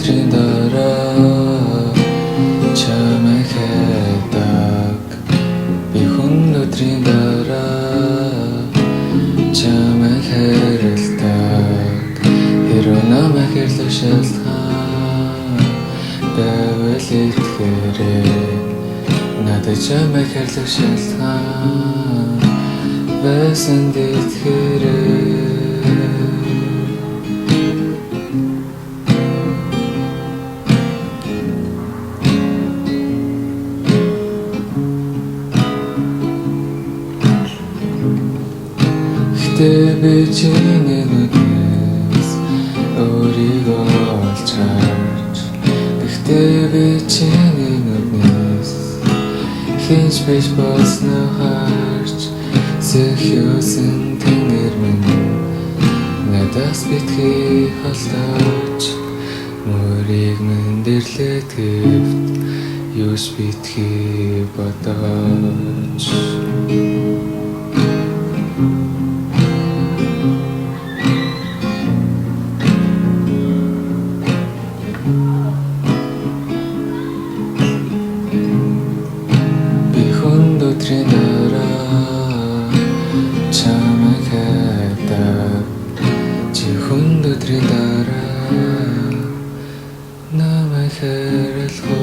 Өдрийн дараа чамайг хайдаг би хүн өдрийн дараа чамайг хайрладаг хэрвээ намайг хэрлэх шалтгаан байвал итгэрэй надад чамайг хэрлэх шалтгаан байсан итгэрэй би чиний нүднээс өөрийгөө олж харж гэхдээ би чиний нүднээс хинч биш болсноо харж зөхиөсөн тэнгэр минь надаас битгий холдож мөрийг минь дэрлээд хэвт юус битгий бодож өдрийн дараа чамайг хайдаг чи хүн өдрийн дараа намайг хайрлах